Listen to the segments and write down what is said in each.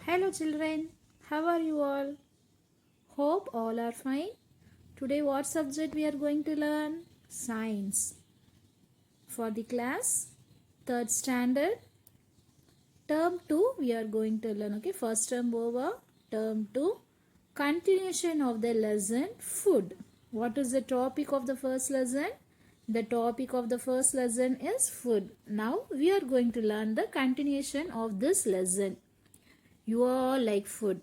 Hello children, how are you all? Hope all are fine. Today what subject we are going to learn? Science. For the class 3rd standard term 2 we are going to learn. Okay, first term over, term 2 continuation of the lesson food. What is the topic of the first lesson? The topic of the first lesson is food. Now we are going to learn the continuation of this lesson. You all like food,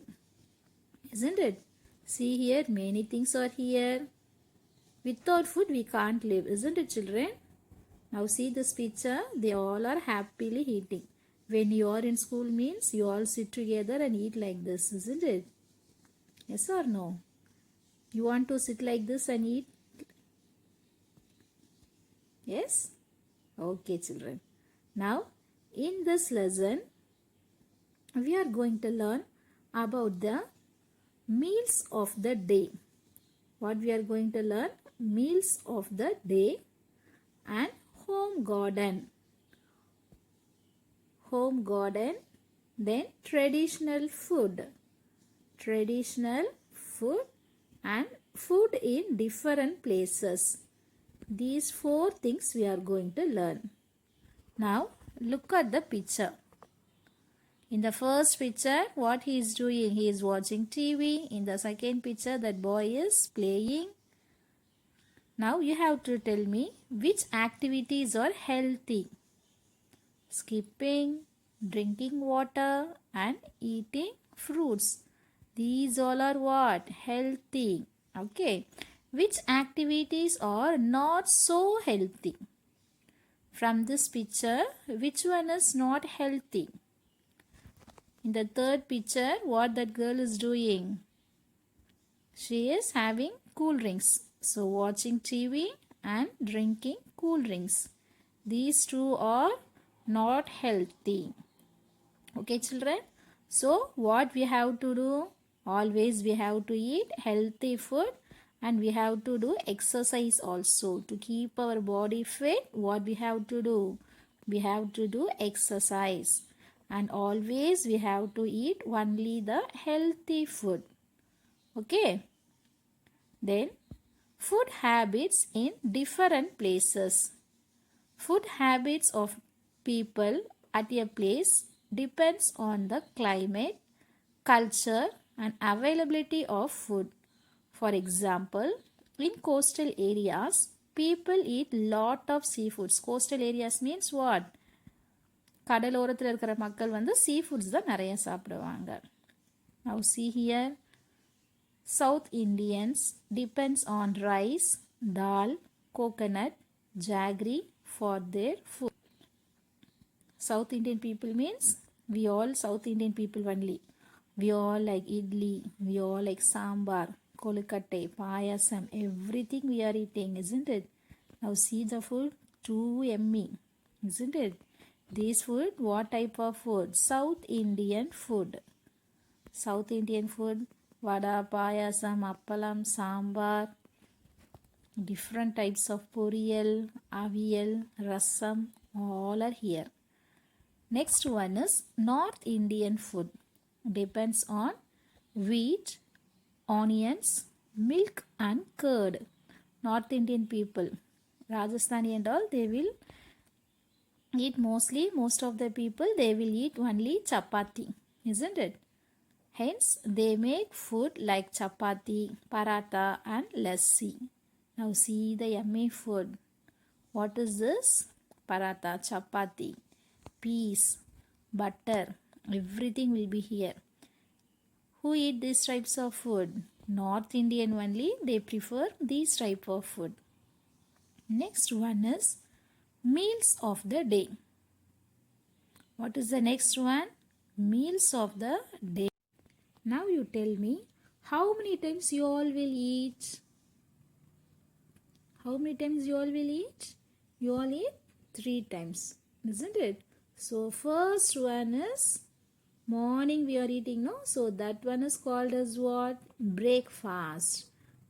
isn't it? See here, many things are here. Without food, we can't live, isn't it, children? Now see this picture. They all are happily eating. When you are in school means you all sit together and eat like this, isn't it? Yes or no? You want to sit like this and eat? Yes? Okay, children. Now, in this lesson, we are going to learn about the meals of the day. What we are going to learn? Meals of the day and home garden. Home garden, then traditional food. Traditional food and food in different places. These 4 things we are going to learn. Now, look at the picture. In the first picture, what he is doing? He is watching TV. In the second picture, that boy is playing. Now you have to tell me which activities are healthy. Skipping, drinking water and eating fruits. These all are what? Healthy. Okay. Which activities are not so healthy? From this picture, which one is not healthy? In the third picture, what that girl is doing? She is having cool drinks. So watching TV and drinking cool drinks. These two are not healthy. Okay, children. So what we have to do? Always we have to eat healthy food and we have to do exercise also. To keep our body fit, what we have to do? We have to do exercise. And always we have to eat only the healthy food. Okay. Then food habits in different places. Food habits of people at a place depends on the climate, culture and availability of food. For example, in coastal areas, people eat lot of seafoods. Coastal areas means what? கடலோரத்தில் இருக்கிற மக்கள் வந்து seafoods தான் நிறைய சாப்பிடுவாங்க. Now see here, South Indians depends on rice, dal, coconut, jaggery for their food. South Indian people means we all South Indian people only. We all like idli, we all like sambar, kolkatte, payasam, everything we are eating, isn't it? Now see the food, too yummy, isn't it? This food, what type of food? South Indian food. South Indian food, vada, payasam, appalam, sambar, different types of poriyal, aviyal, rasam, all are here. Next one is North Indian food. Depends on wheat, onions, milk and curd. North Indian people, Rajasthani and all, they will eat mostly, most of the people, they will eat only chapati, isn't it? Hence, they make food like chapati, paratha and lassi. Now see the yummy food. What is this? Paratha, chapati, peas, butter, everything will be here. Who eat these types of food? North Indian only, they prefer these type of food. Next one is meals of the day. What is the next one? Meals of the day. Now you tell me, how many times you all will eat? How many times you all will eat? You all eat 3 times, isn't it? So first one is morning we are eating, no? So that one is called as what? Breakfast.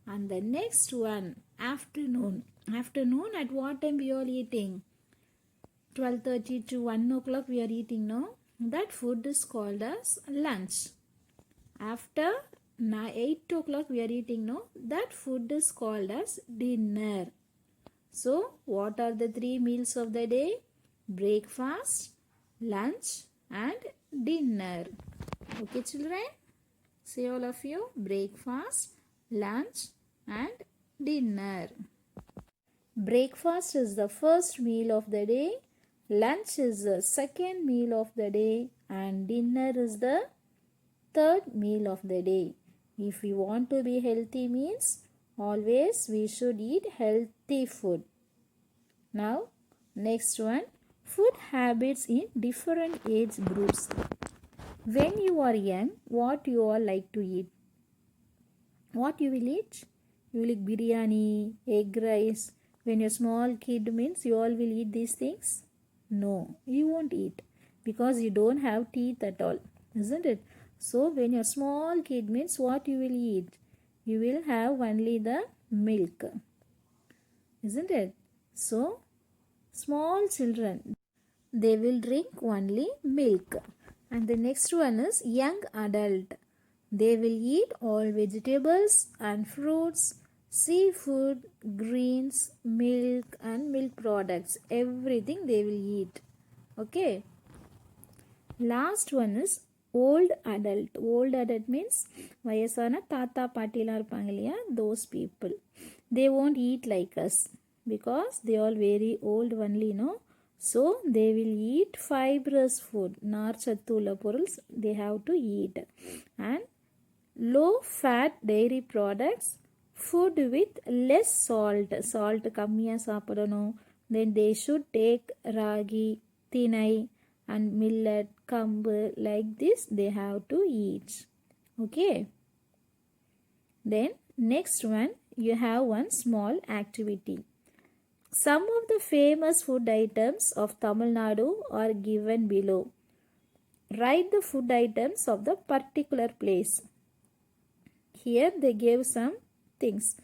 And the next one, afternoon. Afternoon, at what time we are eating? 12:30 to 1 o'clock we are eating, no? That food is called as lunch. After 8 o'clock we are eating, no? That food is called as dinner. So, what are the three meals of the day? Breakfast, lunch and dinner. Okay, children? Say all of you, breakfast, lunch and dinner. Breakfast is the first meal of the day, lunch is the second meal of the day and dinner is the third meal of the day. If we want to be healthy means always we should eat healthy food. Now next one, food habits in different age groups. When you are young, what you all like to eat? What you will eat? You will eat biryani, egg rice. When you're small kid means you all will eat these things? No, you won't eat because you don't have teeth at all, isn't it? So when you're small kid means what you will eat? You will have only the milk, isn't it? So small children, they will drink only milk. And the next one is young adult. They will eat all vegetables and fruits, seafood, greens, milk and milk products. Everything they will eat. Okay. Last one is old adult. Old adult means vayasana tata paatila irupanga illaya, those people. They won't eat like us because they are very old only, no? So they will eat fibrous food, naarchattulla poruls they have to eat, and low fat dairy products, food with less salt. Salt kammiya சாப்பிடணும். Then they should take ragi, thinai and millet, kambu, like this they have to eat. Okay. Then next one, you have one small activity. Some of the famous food items of Tamil Nadu are given below. Write the food items of the particular place. Here they gave some things.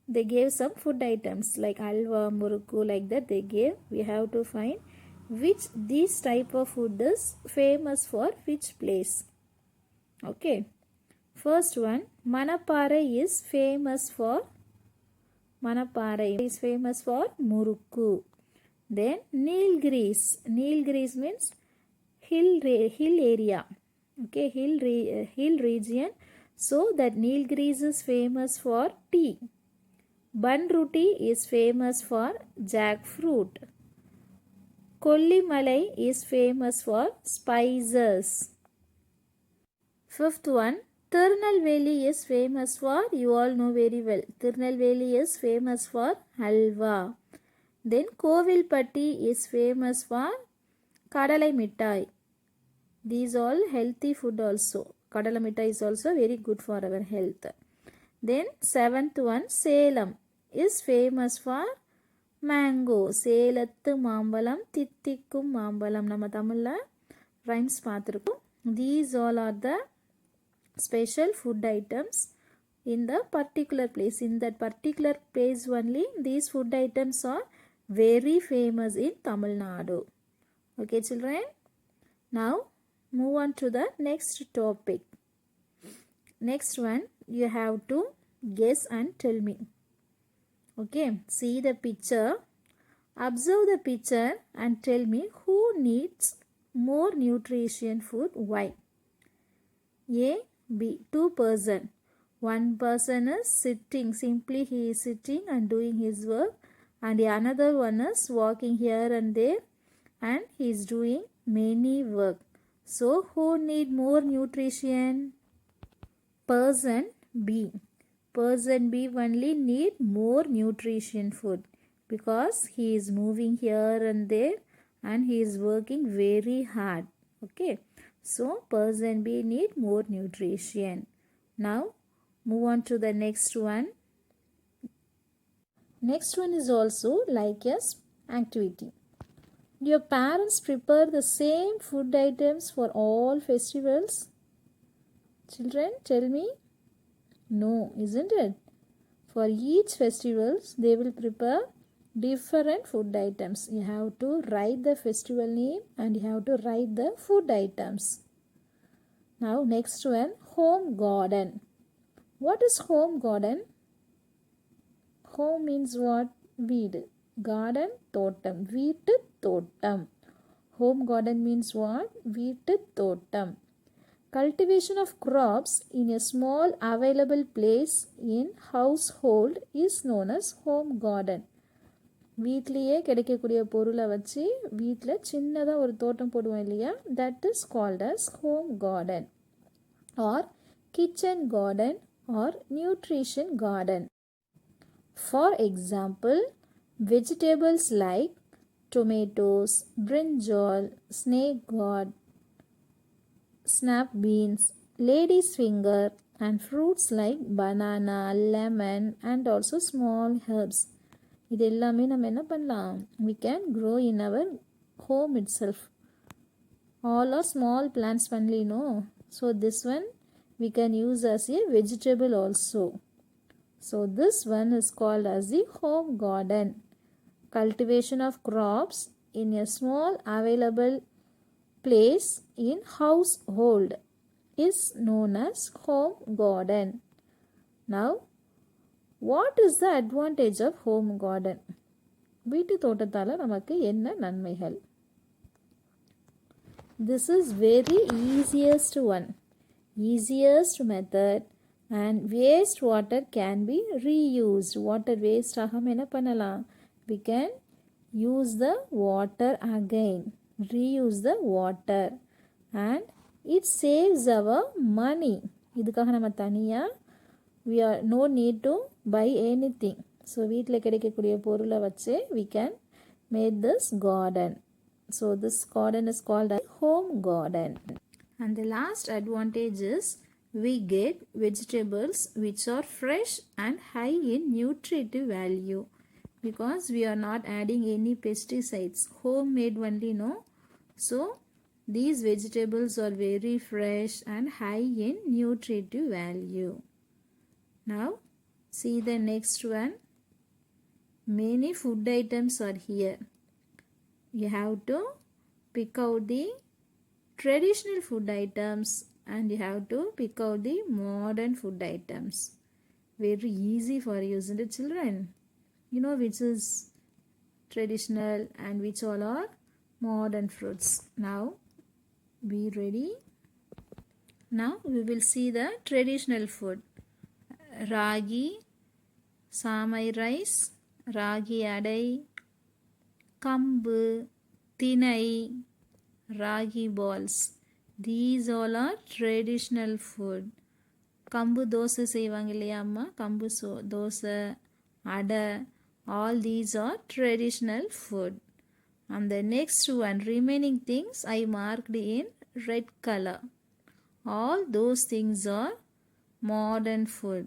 They gave some food items like alva, murukku, like that they gave. We have to find which this type of food is famous for which place. Okay. First one, Manaparai is famous for murukku. Then Nilgiris. Nilgiris means hill area. Okay, hill region. So that Nilgiris is famous for tea. Banruti is famous for jackfruit. Kollimalai is famous for spices. Fifth one, Tirunelveli is famous for, you all know very well, Tirunelveli is famous for halwa. Then Kovilpatti is famous for kadalai mittai. These all healthy food also. Kadalai mittai is also very good for our health. Then seventh one, Salem is famous for mango. Selathu mambalam, thithikkum mambalam. Nama Tamilla rhymes paathirukom. These all are the special food items in the particular place. In that particular place only these food items are very famous in Tamil Nadu. Okay children. Now move on to the next topic. Next one, you have to guess and tell me. Okay, see the picture. Observe the picture and tell me who needs more nutrition food. Why? A, B, two person. One person is sitting, simply he is sitting and doing his work, and the another one is walking here and there and he is doing many work. So who need more nutrition? Person B. Person B only need more nutrition food because he is moving here and there and he is working very hard. Okay. So person B need more nutrition. Now move on to the next one. Next one is also like a activity. Your parents prepare the same food items for all festivals? Children, tell me. No, isn't it? For each festivals they will prepare different food items. You have to write the festival name and you have to write the food items. Now next one, home garden. What is home garden? Home means what? Veedu. Garden, தோட்டம். வீட்டு தோட்டம். Home garden means what? வீட்டு தோட்டம். Cultivation of crops in a small available place in household is known as home garden. வீட்லேயே கிடைக்கக்கூடிய பொருளை வச்சு வீட்டில் சின்னதாக ஒரு தோட்டம் போடுவோம் இல்லையா, that is called as home garden or kitchen garden or nutrition garden. For example, vegetables like tomatoes, brinjal, snake gourd, snap beans, lady's finger and fruits like banana, lemon and also small herbs. இது எல்லாமே நம்ம என்ன பண்ணலாம்? We can grow in our home itself. All are small plants only, no? So this one we can use as a vegetable also. So this one is called as the home garden. Cultivation of crops in a small available place in household is known as home garden. Now, what is the advantage of home garden? வீட்டு தோட்டத்தால் நமக்கு என்ன நன்மைகள்? This is very easiest one, easiest method, and waste water can be reused. Water waste ஆகாம என்ன பண்ணலாம்? We can use the water again, reuse the water, and it saves our money. இதுக்காக நம்ம தனியாக we are no need to buy anything. So வீட்டில் கிடைக்கக்கூடிய பொருளை வச்சு we can make this garden. So this garden is called a home garden. And the last advantage is we get vegetables which are fresh and high in nutritive value because we are not adding any pesticides. Homemade only, no? So these vegetables are very fresh and high in nutritive value. Now see the next one. Many food items are here. You have to pick out the traditional food items and you have to pick out the modern food items. Very easy for you, isn't it, children? You know which is traditional and which all are modern fruits. Now be ready. Now we will see the traditional food. Ragi, samai rice, ragi adai, kambu, tinai, ragi balls. These all are traditional food. Kambu dosa செய்வாங்க இல்லையா அம்மா, kambu dosa, ada, all these are traditional food. And the next one, remaining things I marked in red color. All those things are modern food.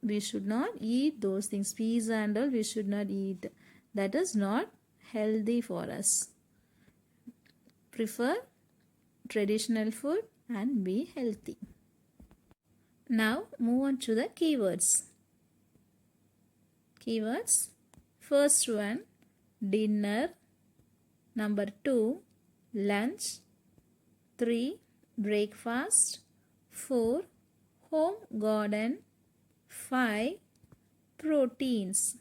We should not eat those things. Pizza and all we should not eat. That is not healthy for us. Prefer traditional food and be healthy. Now move on to the keywords. Keywords. First one, dinner. Number 2, lunch. 3, breakfast. 4, home garden. 5, proteins.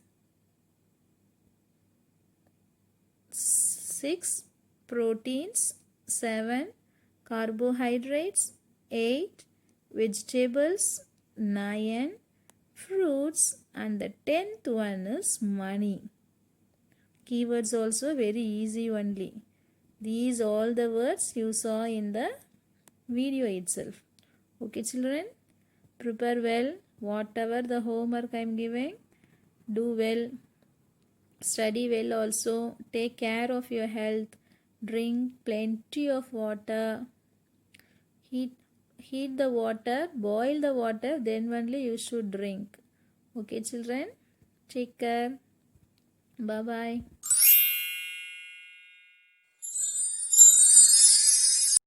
6, proteins. 7, carbohydrates. 8, vegetables. 9, fruits. And the 10th one is money. Keywords also very easy only. These all the words you saw in the video itself. Okay children, prepare well. Whatever the homework I am giving, do well. Study well also. Take care of your health. Drink plenty of water. Heat the water. Boil the water. Then only you should drink. Okay children, take care. Bye bye.